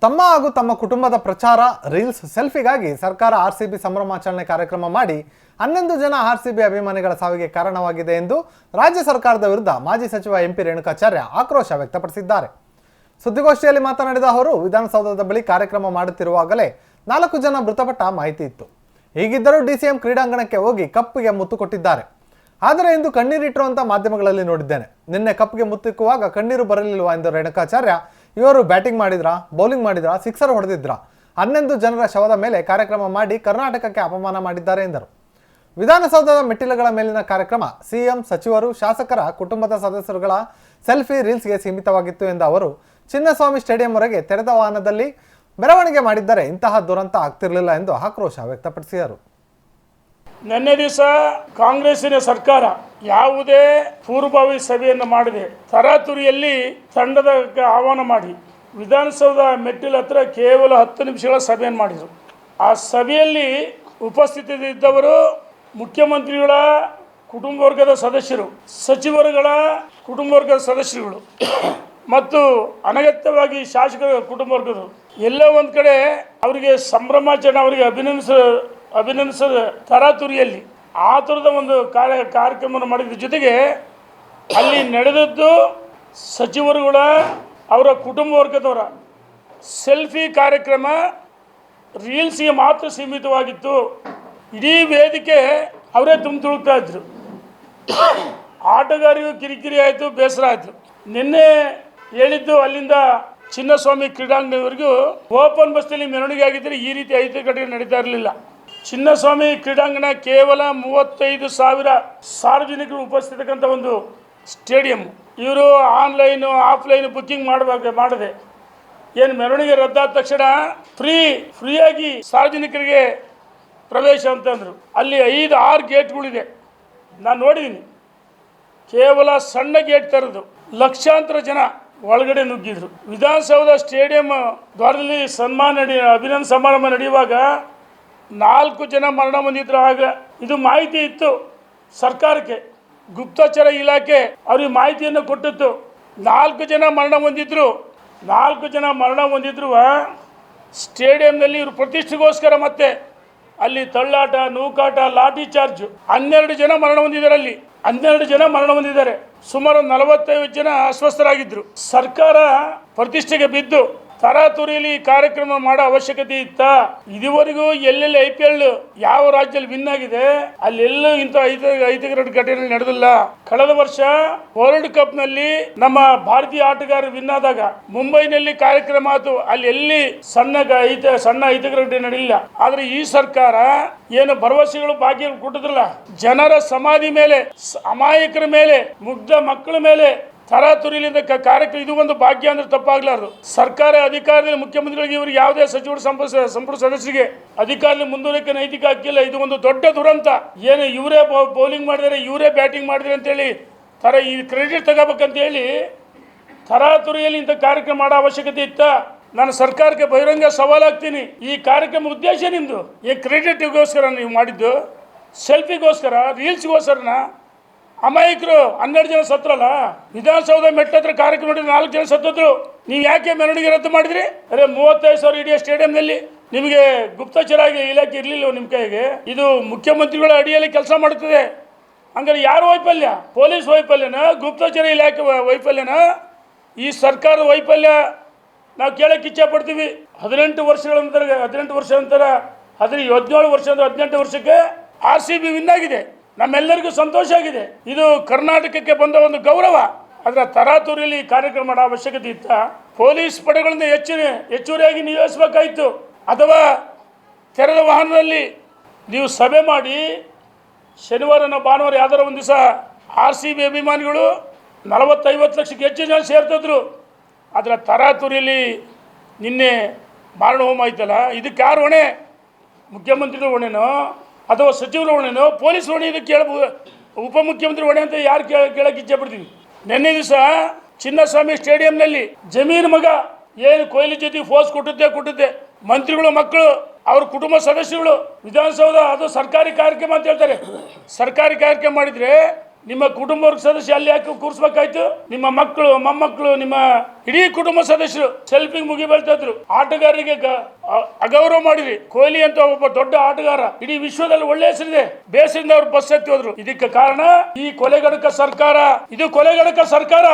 ತಮ್ಮ ಹಾಗೂ ತಮ್ಮ ಕುಟುಂಬದ ಪ್ರಚಾರ ರೀಲ್ಸ್ ಸೆಲ್ಫಿಗಾಗಿ ಸರ್ಕಾರ ಆರ್ಸಿಬಿ ಸಂಭ್ರಮಾಚರಣೆ ಕಾರ್ಯಕ್ರಮ ಮಾಡಿ 11 ಜನ ಆರ್ಸಿಬಿ ಅಭಿಮಾನಿಗಳ ಸಾವಿಗೆ ಕಾರಣವಾಗಿದೆ ಎಂದು ರಾಜ್ಯ ಸರ್ಕಾರದ ವಿರುದ್ಧ ಮಾಜಿ ಸಚಿವ ಎಂಪಿ ರೇಣುಕಾಚಾರ್ಯ ಆಕ್ರೋಶ ವ್ಯಕ್ತಪಡಿಸಿದ್ದಾರೆ. ಸುದ್ದಿಗೋಷ್ಠಿಯಲ್ಲಿ ಮಾತನಾಡಿದ ಅವರು, ವಿಧಾನಸೌಧದ ಬಳಿ ಕಾರ್ಯಕ್ರಮ ಮಾಡುತ್ತಿರುವಾಗಲೇ 4 ಜನ ಮೃತಪಟ್ಟ ಮಾಹಿತಿ ಇತ್ತು. ಹೀಗಿದ್ದರೂ ಡಿಸಿಎಂ ಕ್ರೀಡಾಂಗಣಕ್ಕೆ ಹೋಗಿ ಕಪ್ಪಿಗೆ ಮುತ್ತು ಕೊಟ್ಟಿದ್ದಾರೆ. ಆದರೆ ಇಂದು ಕಣ್ಣೀರಿಟ್ಟಿರುವಂಥ ಮಾಧ್ಯಮಗಳಲ್ಲಿ ನೋಡಿದ್ದೇನೆ. ನಿನ್ನೆ ಕಪ್ಪಿಗೆ ಮುತ್ತಿಕ್ಕುವಾಗ ಕಣ್ಣೀರು ಬರಲಿಲ್ವಾ ಎಂದು ರೇಣುಕಾಚಾರ್ಯ, ಇವರು ಬ್ಯಾಟಿಂಗ್ ಮಾಡಿದ್ರಾ, ಬೌಲಿಂಗ್ ಮಾಡಿದ್ರಾ, ಸಿಕ್ಸರ್ ಹೊಡೆದಿದ್ರಾ? 11 ಜನರ ಶವದ ಮೇಲೆ ಕಾರ್ಯಕ್ರಮ ಮಾಡಿ ಕರ್ನಾಟಕಕ್ಕೆ ಅಪಮಾನ ಮಾಡಿದ್ದಾರೆ ಎಂದರು. ವಿಧಾನಸೌಧದ ಮೆಟ್ಟಿಲುಗಳ ಮೇಲಿನ ಕಾರ್ಯಕ್ರಮ ಸಿಎಂ, ಸಚಿವರು, ಶಾಸಕರ ಕುಟುಂಬದ ಸದಸ್ಯರುಗಳ ಸೆಲ್ಫಿ ರೀಲ್ಸ್ಗೆ ಸೀಮಿತವಾಗಿತ್ತು ಎಂದ ಅವರು, ಚಿನ್ನಸ್ವಾಮಿ ಸ್ಟೇಡಿಯಂ ಹೊರಗೆ ತೆರೆದ ವಾಹನದಲ್ಲಿ ಮೆರವಣಿಗೆ ಮಾಡಿದ್ದರೆ ಇಂತಹ ದುರಂತ ಆಗ್ತಿರಲಿಲ್ಲ ಎಂದು ಆಕ್ರೋಶ ವ್ಯಕ್ತಪಡಿಸಿದರು. ನಿನ್ನೆ ದಿವಸ ಕಾಂಗ್ರೆಸ್ಸಿನ ಸರ್ಕಾರ ಯಾವುದೇ ಪೂರ್ವಭಾವಿ ಸಭೆಯನ್ನು ಮಾಡದೆ ತರಾತುರಿಯಲ್ಲಿ ತಂಡದ ಆಹ್ವಾನ ಮಾಡಿ ವಿಧಾನಸೌಧ ಮೆಟ್ಟಿಲ ಹತ್ರ ಕೇವಲ 10 ನಿಮಿಷಗಳ ಸಭೆಯನ್ನು ಮಾಡಿದರು. ಆ ಸಭೆಯಲ್ಲಿ ಉಪಸ್ಥಿತರಿದ್ದವರು ಮುಖ್ಯಮಂತ್ರಿಗಳ ಕುಟುಂಬ ವರ್ಗದ ಸದಸ್ಯರು, ಸಚಿವರುಗಳ ಕುಟುಂಬ ವರ್ಗದ ಸದಸ್ಯರುಗಳು ಮತ್ತು ಅನಗತ್ಯವಾಗಿ ಶಾಸಕರ ಕುಟುಂಬ ವರ್ಗದವರು ಎಲ್ಲ ಒಂದು ಕಡೆ ಅವರಿಗೆ ಸಂಭ್ರಮಾಚರಣೆ, ಅವರಿಗೆ ಅಭಿನಂದಿಸದ ತರಾತುರಿಯಲ್ಲಿ ಆ ಥರದ ಒಂದು ಕಾರ್ಯಕ್ರಮವನ್ನು ಮಾಡಿದ ಜೊತೆಗೆ ಅಲ್ಲಿ ನಡೆದದ್ದು ಸಚಿವರುಗಳ ಅವರ ಕುಟುಂಬ ವರ್ಗದವರ ಸೆಲ್ಫಿ ಕಾರ್ಯಕ್ರಮ ರೀಲ್ಸ್ಗೆ ಮಾತ್ರ ಸೀಮಿತವಾಗಿತ್ತು. ಇಡೀ ವೇದಿಕೆ ಅವರೇ ತುಳುಕ್ತಾ ಇದ್ರು. ಆಟಗಾರರಿಗೂ ಕಿರಿಕಿರಿ ಆಯಿತು, ಬೇಸರ ಆಯಿತು. ನಿನ್ನೆ ಹೇಳಿದ್ದು ಅಲ್ಲಿಂದ ಚಿನ್ನಸ್ವಾಮಿ ಕ್ರೀಡಾಂಗಣದವರೆಗೂ ಓಪನ್ ಬಸ್ನಲ್ಲಿ ಮೆರವಣಿಗೆ ಆಗಿದ್ದರೆ ಈ ರೀತಿ ಅಹಿತಕತೆ ನಡೀತಾ ಇರಲಿಲ್ಲ. ಚಿನ್ನಸ್ವಾಮಿ ಕ್ರೀಡಾಂಗಣ ಕೇವಲ 35,000 ಸಾರ್ವಜನಿಕರು ಉಪಸ್ಥಿತಕ್ಕಂಥ ಒಂದು ಸ್ಟೇಡಿಯಂ. ಇವರು ಆನ್ಲೈನು ಆಫ್ಲೈನು ಬುಕ್ಕಿಂಗ್ ಮಾಡದೆ ಏನು ಮೆರವಣಿಗೆ ರದ್ದಾದ ತಕ್ಷಣ ಫ್ರೀಯಾಗಿ ಸಾರ್ವಜನಿಕರಿಗೆ ಪ್ರವೇಶ ಅಂತಂದರು. ಅಲ್ಲಿ 5-6 ಗೇಟ್ಗಳಿದೆ, ನಾನು ನೋಡಿದ್ದೀನಿ. ಕೇವಲ ಸಣ್ಣ ಗೇಟ್ ತೆರೆದು ಲಕ್ಷಾಂತರ ಜನ ಒಳಗಡೆ ನುಗ್ಗಿದ್ರು. ವಿಧಾನಸೌಧ ಸ್ಟೇಡಿಯಂ ದ್ವಾರದಲ್ಲಿ ಅಭಿನಂದನೆ ಸಮಾರಂಭ ನಡೆಯುವಾಗ 4 ಜನ ಮರಣ ಹೊಂದಿದ್ರು. ಆಗ ಇದು ಮಾಹಿತಿ ಇತ್ತು ಸರ್ಕಾರಕ್ಕೆ, ಗುಪ್ತಚರ ಇಲಾಖೆ ಅವ್ರಿಗೆ ಮಾಹಿತಿಯನ್ನು ಕೊಟ್ಟಿತ್ತು. 4 ಜನ ಮರಣ ಹೊಂದಿದ್ರು. 4 ಜನ ಮರಣ ಹೊಂದಿದ್ರು ಸ್ಟೇಡಿಯಂನಲ್ಲಿ ಇವರು ಪ್ರತಿಷ್ಠೆಗೋಸ್ಕರ ಮತ್ತೆ ಅಲ್ಲಿ ತಳ್ಳಾಟ, ನೂಕಾಟ, ಲಾಠಿ ಚಾರ್ಜ್. 12 ಜನ ಮರಣ ಹೊಂದಿದ್ದಾರೆ. ಅಲ್ಲಿ 12 ಜನ ಮರಣ ಹೊಂದಿದ್ದಾರೆ. ಸುಮಾರು 45 ಜನ ಅಸ್ವಸ್ಥರಾಗಿದ್ದರು. ಸರ್ಕಾರ ಪ್ರತಿಷ್ಠೆಗೆ ಬಿದ್ದು ತರಾತುರಿಯಲ್ಲಿ ಕಾರ್ಯಕ್ರಮ ಮಾಡೋ ಅವಶ್ಯಕತೆ ಇತ್ತ? ಇದುವರೆಗೂ ಎಲ್ಲೆಲ್ಲಿ IPL ಯಾವ ರಾಜ್ಯದಲ್ಲಿ ವಿನ್ ಆಗಿದೆ ಅಲ್ಲೆಲ್ಲೂ ಇಂಥ ಐತಿಹಾಸಿಕ ಘಟನೆ ನಡೆದಿಲ್ಲ. ಕಳೆದ ವರ್ಷ ವರ್ಲ್ಡ್ ಕಪ್ ನಲ್ಲಿ ನಮ್ಮ ಭಾರತೀಯ ಆಟಗಾರರು ವಿನ್ ಆದಾಗ ಮುಂಬೈನಲ್ಲಿ ಕಾರ್ಯಕ್ರಮ ಆಯ್ತು. ಅಲ್ಲಿ ಎಲ್ಲಿ ಸಣ್ಣ ಐತಿಹಾಸಿಕ ಘಟನೆ ನಡೆಯಲಿಲ್ಲ. ಆದ್ರೆ ಈ ಸರ್ಕಾರ ಏನು ಭರವಸೆಗಳು ಭಾಗ್ಯ ಕೊಟ್ಟಿದ್ರಲ್ಲ, ಜನರ ಸಮಾಧಿ ಮೇಲೆ, ಅಮಾಯಕರ ಮೇಲೆ, ಮುಗ್ಧ ಮಕ್ಕಳ ಮೇಲೆ ತರಾತುರಿಲಿಂದ ಕಾರ್ಯಕ್ರಮ, ಇದು ಒಂದು ಭಾಗ್ಯ ಅಂದ್ರೆ ತಪ್ಪಾಗ್ಲಾರ್ದು. ಸರ್ಕಾರ ಅಧಿಕಾರದಲ್ಲಿ ಮುಖ್ಯಮಂತ್ರಿಗಳಿಗೆ ಇವರಿಗೆ ಯಾವುದೇ ಸಚಿವರು ಸಂಪುಟ ಸದಸ್ಯರಿಗೆ ಅಧಿಕಾರದಲ್ಲಿ ಮುಂದುವರಿಕೆ ನೈತಿಕ ಹಕ್ಕಿಲ್ಲ. ಇದು ಒಂದು ದೊಡ್ಡ ದುರಂತ. ಏನು ಇವರೇ ಬೌಲಿಂಗ್ ಮಾಡಿದರೆ, ಇವರೇ ಬ್ಯಾಟಿಂಗ್ ಮಾಡಿದ್ರೆ ಅಂತೇಳಿ ಈ ಕ್ರೆಡಿಟ್ ತಗೋಬೇಕಂತ ಹೇಳಿ ತರಾತುರಿಯಲ್ಲಿ ಇಂಥ ಕಾರ್ಯಕ್ರಮ ಮಾಡೋ ಅವಶ್ಯಕತೆ ಇತ್ತ? ನಾನು ಸರ್ಕಾರಕ್ಕೆ ಬಹಿರಂಗ ಸವಾಲಾಗ್ತೀನಿ. ಈ ಕಾರ್ಯಕ್ರಮ ಉದ್ದೇಶ ನಿಮ್ಮದು ಈ ಕ್ರೆಡಿಟ್ಗೋಸ್ಕರ ನೀವು ಮಾಡಿದ್ದು, ಸೆಲ್ಫಿಗೋಸ್ಕರ, ರೀಲ್ಸ್ಗೋಸ್ಕರನ? ಅಮಾಯಕರು 12 ಜನ ಸತ್ರಲ್ಲ. ವಿಧಾನಸೌಧ ಮೆಟ್ಟತ್ರ ಕಾರ್ಯಕ್ರಮ ಮಾಡಿದ್ರೆ 4 ಜನ ಸತ್ತದ್ರು. ನೀವು ಯಾಕೆ ಮೆರವಣಿಗೆ ರದ್ದು ಮಾಡಿದ್ರಿ? ಅರೆ 35,000 ಇಡೀ ಸ್ಟೇಡಿಯಂನಲ್ಲಿ ನಿಮಗೆ ಗುಪ್ತಚರ ಇಲಾಖೆ ಇರಲಿಲ್ಲ ನಿಮ್ಮ ಕೈಗೆ. ಇದು ಮುಖ್ಯಮಂತ್ರಿಗಳ ಅಡಿಯಲ್ಲಿ ಕೆಲಸ ಮಾಡುತ್ತದೆ. ಹಂಗಾರೆ ಯಾರು ವೈಫಲ್ಯ? ಪೊಲೀಸ್ ವೈಫಲ್ಯನ, ಗುಪ್ತಚರ ಇಲಾಖೆ ವೈಫಲ್ಯನ, ಈ ಸರ್ಕಾರದ ವೈಫಲ್ಯ ನಾವು ಕೇಳಕ್ಕೆ ಇಚ್ಛೆ ಪಡ್ತೀವಿ. 18 ವರ್ಷಗಳ ನಂತರ 17 ವರ್ಷ 18 ವರ್ಷಕ್ಕೆ RCB ವಿನ್ ಆಗಿದೆ. ನಮ್ಮೆಲ್ಲರಿಗೂ ಸಂತೋಷ ಆಗಿದೆ. ಇದು ಕರ್ನಾಟಕಕ್ಕೆ ಬಂದ ಒಂದು ಗೌರವ. ಅದರ ತರಾತುರಿಯಲ್ಲಿ ಕಾರ್ಯಕ್ರಮ ಮಾಡೋ ಅವಶ್ಯಕತೆ ಇತ್ತ? ಪೊಲೀಸ್ ಪಡೆಗಳಿಂದ ಹೆಚ್ಚುವರಿಯಾಗಿ ನಿಯೋಜಿಸಬೇಕಾಯಿತು. ಅಥವಾ ತೆರೆದ ವಾಹನದಲ್ಲಿ ನೀವು ಸಭೆ ಮಾಡಿ ಶನಿವಾರನ ಭಾನುವಾರ ಯಾವ್ದಾರ ಒಂದು ದಿವಸ RCB ಅಭಿಮಾನಿಗಳು 40-50 ಲಕ್ಷಕ್ಕೆ ಹೆಚ್ಚು ಜನ ಸೇರ್ತಿದ್ರು. ಅದರ ತರಾತುರಿಯಲ್ಲಿ ನಿನ್ನೆ ಮಾರಣ ಹೋಮ ಆಯ್ತಲ್ಲ, ಇದಕ್ಕೆ ಯಾರು ಹೊಣೆ? ಮುಖ್ಯಮಂತ್ರಿಗಳು ಹೊಣೆನೋ ಅಥವಾ ಸಚಿವರು ಹೊಣೆನೋ, ಪೊಲೀಸ್ ಹೊಣೆ? ಇದಕ್ಕೆ ಉಪಮುಖ್ಯಮಂತ್ರಿ ಹೊಣೆ ಅಂತ ಯಾರು ಕೇಳಕ್ಕೆ ಇಚ್ಛೆ ಪಡ್ತೀವಿ. ನಿನ್ನೆ ದಿವಸ ಚಿನ್ನಸ್ವಾಮಿ ಸ್ಟೇಡಿಯಂನಲ್ಲಿ ಜಮೀರ್ ಮಗ ಏನು ಕೊಹ್ಲಿ ಜೊತೆ ಫೋರ್ಸ್ ಕೊಟ್ಟಿದ್ದೆ ಮಂತ್ರಿಗಳು, ಮಕ್ಕಳು, ಅವ್ರ ಕುಟುಂಬ ಸದಸ್ಯರುಗಳು ವಿಧಾನಸೌಧ, ಅದು ಸರ್ಕಾರಿ ಕಾರ್ಯಕ್ರಮ ಅಂತ ಹೇಳ್ತಾರೆ. ಸರ್ಕಾರಿ ಕಾರ್ಯಕ್ರಮ ಮಾಡಿದರೆ ನಿಮ್ಮ ಕುಟುಂಬ ವರ್ಗ ಸದಸ್ಯ ಅಲ್ಲಿ ಯಾಕೆ ಕೂರಿಸ್ಬೇಕಾಯ್ತು? ನಿಮ್ಮ ಮಕ್ಕಳು, ಮೊಮ್ಮಕ್ಕಳು, ನಿಮ್ಮ ಇಡೀ ಕುಟುಂಬ ಸದಸ್ಯರು ಸೆಲ್ಫಿಗೆ ಮುಗಿಬೀಳ್ತಾ ಇದ್ರು. ಆಟಗಾರರಿಗೆ ಅಗೌರವ ಮಾಡಿರಿ. ಕೊಹ್ಲಿ ಅಂತ ಒಬ್ಬ ದೊಡ್ಡ ಆಟಗಾರ, ಇಡೀ ವಿಶ್ವದಲ್ಲಿ ಒಳ್ಳೆ ಹೆಸರಿದೆ, ಬೇಸರಿಂದ ಅವ್ರು ಬಸ್ ಎತ್ತಿ ಹೋದ್ರು. ಇದಕ್ಕೆ ಕಾರಣ ಈ ಕೊಲೆಗಡಕ ಸರ್ಕಾರ. ಇದು ಕೊಲೆಗಡಕ ಸರ್ಕಾರ.